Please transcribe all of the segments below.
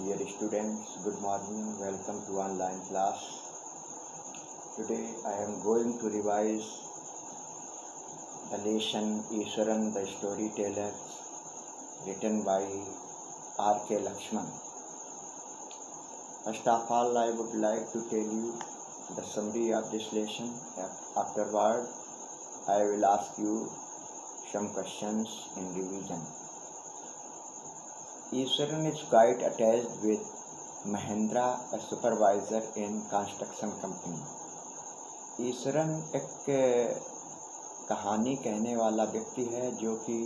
Dear students, good morning. Welcome to online class. Today I am going to revise the lesson Iswaran the Storyteller, written by R.K. Lakshman. First of all, I would like to tell you the summary of this lesson. Afterward, I will ask you some questions in revision. Iswaran is quite attached with Mahendra, a supervisor in construction company. Eswaran एक कहानी कहने वाला व्यक्ति है जो कि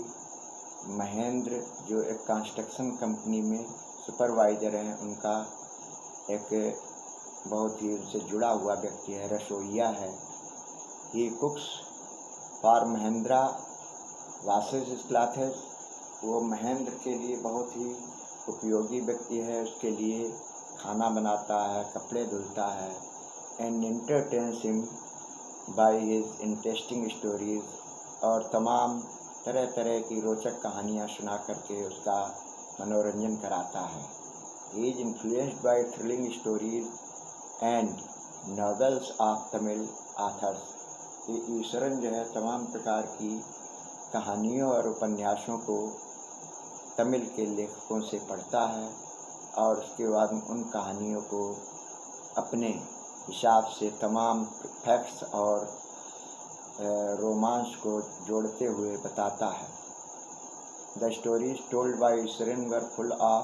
महेंद्र, जो एक कंस्ट्रक्शन कंपनी में सुपरवाइज़र हैं, उनका एक बहुत ही उनसे जुड़ा हुआ व्यक्ति है, रसोइया है। He cooks for Mahendra washes clothes, वो महेंद्र के लिए बहुत ही उपयोगी व्यक्ति है, उसके लिए खाना बनाता है, कपड़े धुलता है। And entertains him by his interesting stories, और तमाम तरह तरह की रोचक कहानियाँ सुना करके उसका मनोरंजन कराता है। He is influenced by thrilling stories and novels of Tamil authors. ये ईश्वरन जो है तमाम प्रकार की कहानियों और उपन्यासों को तमिल के लेखकों से पढ़ता है और उसके बाद उन कहानियों को अपने हिसाब से तमाम फैक्ट्स और रोमांस को जोड़ते हुए बताता है। The stories told by Eswaran were full of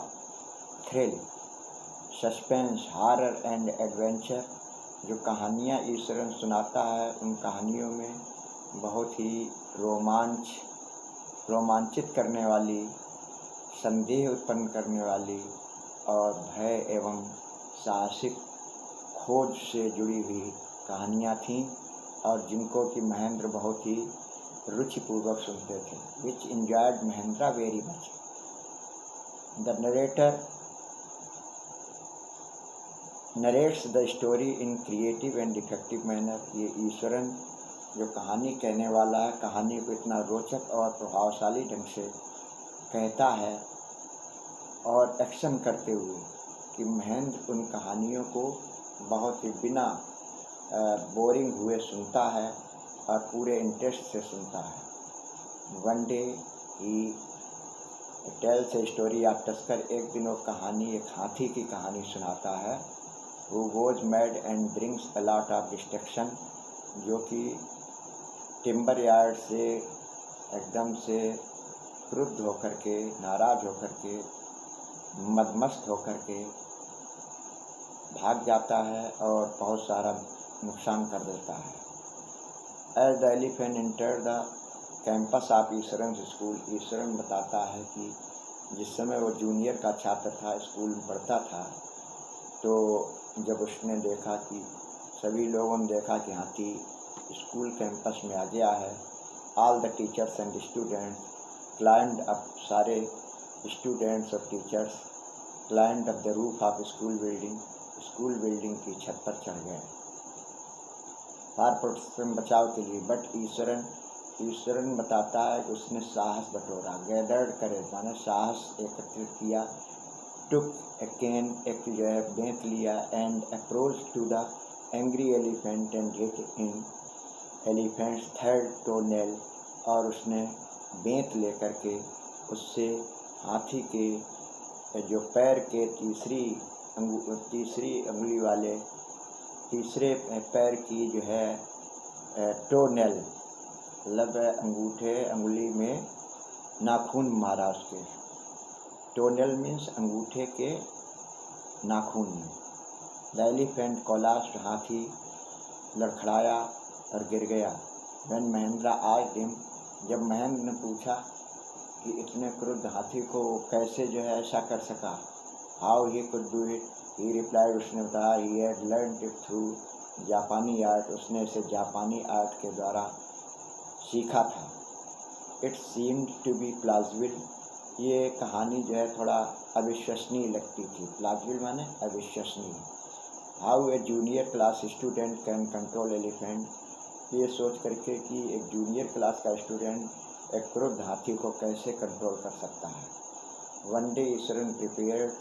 thrill, suspense, horror and adventure. जो कहानियाँ ईश्वरन सुनाता है उन कहानियों में बहुत ही रोमांचित करने वाली, संदेह उत्पन्न करने वाली और भय एवं साहसिक खोज से जुड़ी हुई कहानियाँ थीं, और जिनको कि महेंद्र बहुत ही रुचिपूर्वक सुनते थे। Which enjoyed Mahendra very much. The narrator narrates the story in creative and effective manner. ये ईश्वरन जो कहानी कहने वाला है, कहानी को इतना रोचक और प्रभावशाली ढंग से कहता है और एक्शन करते हुए कि महेंद्र उन कहानियों को बहुत ही बिना बोरिंग हुए सुनता है और पूरे इंटरेस्ट से सुनता है। One day he tells a story of tusker. एक दिन वो कहानी, एक हाथी की कहानी सुनाता है। वो was mad and brings a lot of destruction, जो कि टिम्बर यार्ड से एकदम से क्रुद्ध होकर के, नाराज होकर के, मदमस्त होकर के भाग जाता है और बहुत सारा नुकसान कर देता है। As the elephant enter the campus of Ishwaran school. Ishwaran बताता है कि जिस समय वो जूनियर का छात्र था, स्कूल में पढ़ता था, तो जब उसने देखा कि सभी लोगों ने देखा कि हाथी स्कूल कैंपस में आ गया है, all the teachers and students climbed up. सारे स्टूडेंट्स और teachers climbed up the roof of school building की छत पर चढ़ गए फॉर प्रोटेक्शन, बचाव के लिए। बट ईश्वरन बताता है कि उसने साहस बटोरा, गैदर्ड करे माने साहस एकत्रित किया। टुक ए कैन, एक जो है बेंत लिया, and approach to the angry elephant and hit in elephant's third toe nail, और उसने बेंत लेकर के उससे हाथी के जो पैर के तीसरी तीसरे पैर की जो है टोनेल, मतलब अंगूली में नाखून मारा उसके। टोनेल मीन्स अंगूठे के नाखून में। द एलिफेंट कोलाप्स्ड, हाथी लड़खड़ाया और गिर गया। व्हेन महेंद्रा आस्क्ड हिम, जब महेंद्र ने पूछा कि इतने क्रुद्ध हाथी को कैसे जो है ऐसा कर सका, how he could do it, he replied, उसने बताया, he had learned it through Japanese art, उसने इसे जापानी आर्ट के द्वारा सीखा था। It seemed to be plausible, ये कहानी जो है थोड़ा अविश्वसनीय लगती थी। प्लाजिबल माने अविश्वसनीय। How a junior class student can control elephant, ये सोच करके कि एक जूनियर क्लास का स्टूडेंट एक क्रुद्ध हाथी को कैसे कंट्रोल कर सकता है। One day Eswaran prepared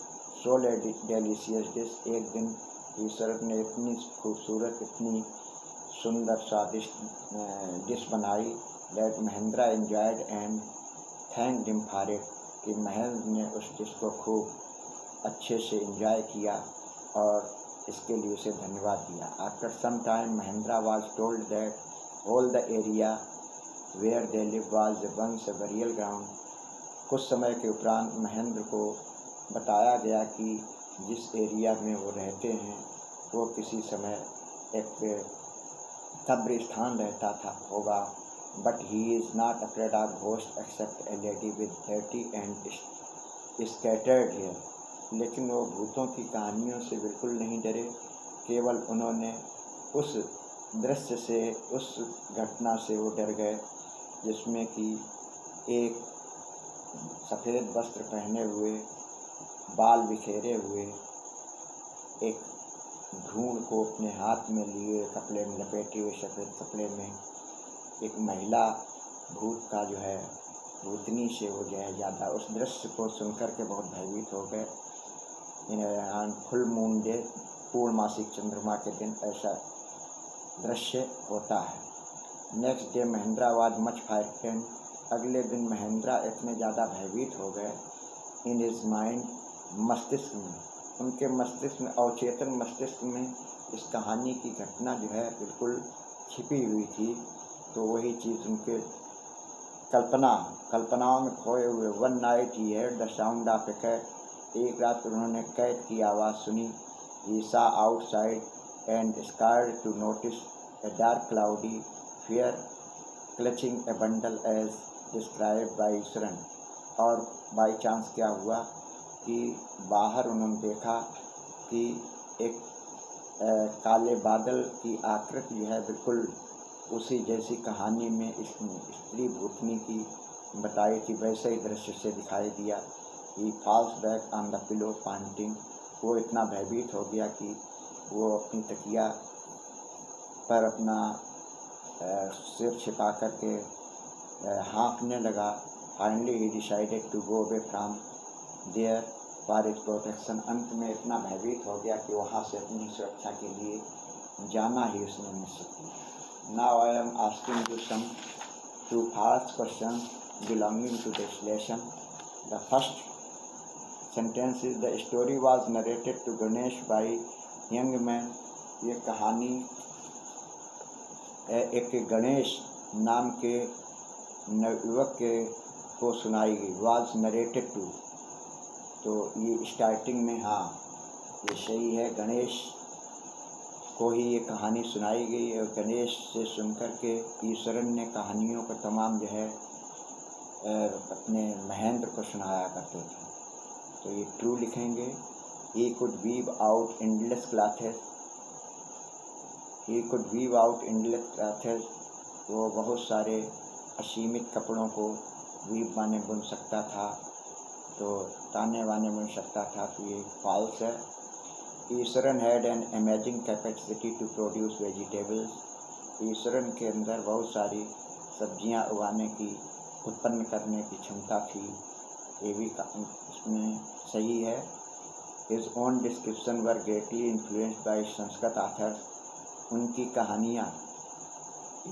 so delicious dish, एक दिन ईश्वर ने इतनी खूबसूरत, इतनी सुंदर स्वादिष्ट डिश बनाई, that Mahindra enjoyed and thanked him for it, कि महेंद्र ने उस डिश को खूब अच्छे से एंजॉय किया और इसके लिए उसे धन्यवाद दिया। After some time Mahendra was told that all the area where they live was once a burial ground. कुछ समय के उपरांत महेंद्र को बताया गया कि जिस एरिया में वो रहते हैं वो किसी समय एक कब्रिस्तान रहता था होगा। But he is not afraid of ghost except a lady with dirty and scattered hair. लेकिन वो भूतों की कहानियों से बिल्कुल नहीं डरे, केवल उन्होंने उस दृश्य से, उस घटना से वो डर गए जिसमें कि एक सफ़ेद वस्त्र पहने हुए, बाल बिखेरे हुए, एक ढूंढ को अपने हाथ में लिए, कपड़े में लपेटे हुए सफ़ेद कपड़े में एक महिला भूत का जो है भूतनी से वो जो है ज़्यादा, उस दृश्य को सुनकर के बहुत भयभीत हो गए। फुल मून डे, पूर्णमासिक चंद्रमा के दिन ऐसा दृश्य होता है। Next day Mahindra was much frightened. अगले दिन महेंद्रा इतने ज़्यादा भयभीत हो गए इन हिज माइंड, मस्तिष्क में, उनके मस्तिष्क में, अवचेतन मस्तिष्क में इस कहानी की घटना जो है बिल्कुल छिपी हुई थी। तो वही चीज़ उनके कल्पनाओं में खोए हुए। One night he heard the sound of a cat. एक रात उन्होंने कैट की आवाज़ सुनी। ही saw outside and scared to notice a dark cloudy figure clutching a bundle as described by Eswaran. और बाई चांस क्या हुआ कि बाहर उन्होंने देखा कि एक काले बादल की आकृति जो है बिल्कुल उसी जैसी कहानी में इस स्त्री भूतनी की बताई थी, वैसे ही दृश्य से दिखाई दिया। He falls back on the pillow panting. वो इतना भयभीत हो गया कि वो अपनी तकिया पर अपना सिर छिपा करके हाँफने लगा। Finally he decided to go away from there for its protection. अंत में इतना भयभीत हो गया कि वहाँ से अपनी सुरक्षा के लिए जाना ही उसने निश्चित किया। Now I am asking you some two false questions belonging to this lesson. The first sentence is the story was narrated to Ganesh by young man. ये कहानी एक गणेश नाम के नवयुवक के को सुनाई गई। was narrated to, तो ये स्टार्टिंग में हाँ ये सही है, गणेश को ही ये कहानी सुनाई गई और गणेश से सुनकर के ईश्वरन ने कहानियों को तमाम जो है अपने महेंद्र को सुनाया करते थे। तो ये ट्रू लिखेंगे। He could weave out endless clothes. He could weave out endless clothes, वो बहुत सारे असीमित कपड़ों को वीव माने बुन सकता था, तो ताने वाने बुन सकता था। तो ये फॉल्स है। Ishwaran had an amazing capacity to produce vegetables. Ishwaran के अंदर बहुत सारी सब्जियां उगाने की, उत्पन्न करने की क्षमता थी, ये भी इसमें सही है। His own description were greatly influenced by Sanskrit authors. उनकी कहानियाँ,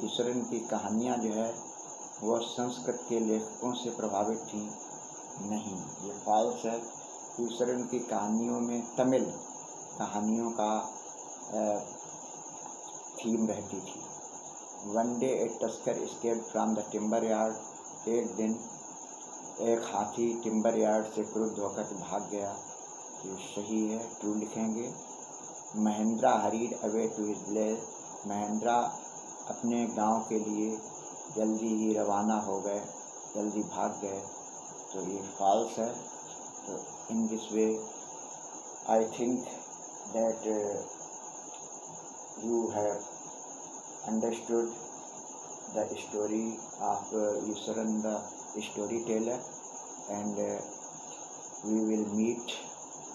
ईश्वरन की कहानियाँ जो है वो संस्कृत के लेखकों से प्रभावित थी नहीं, ये फॉल्स है। ईश्वरन की कहानियों में तमिल कहानियों का थीम रहती थी। One day A tusker escaped from the timber yard. एक दिन एक हाथी टिम्बर यार्ड से क्रुद्ध होकर भाग गया। ये सही है, ट्रू लिखेंगे। Mahendra hurried away to his village. Mahendra अपने गांव के लिए जल्दी ही रवाना हो गए, जल्दी भाग गए, तो ये फॉल्स है। तो in this way I think that you have understood the story of Eswaran the storyteller, and we will meet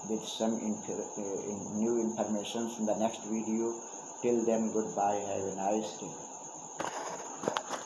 with some new information in the next video. Till then, goodbye, have a nice day.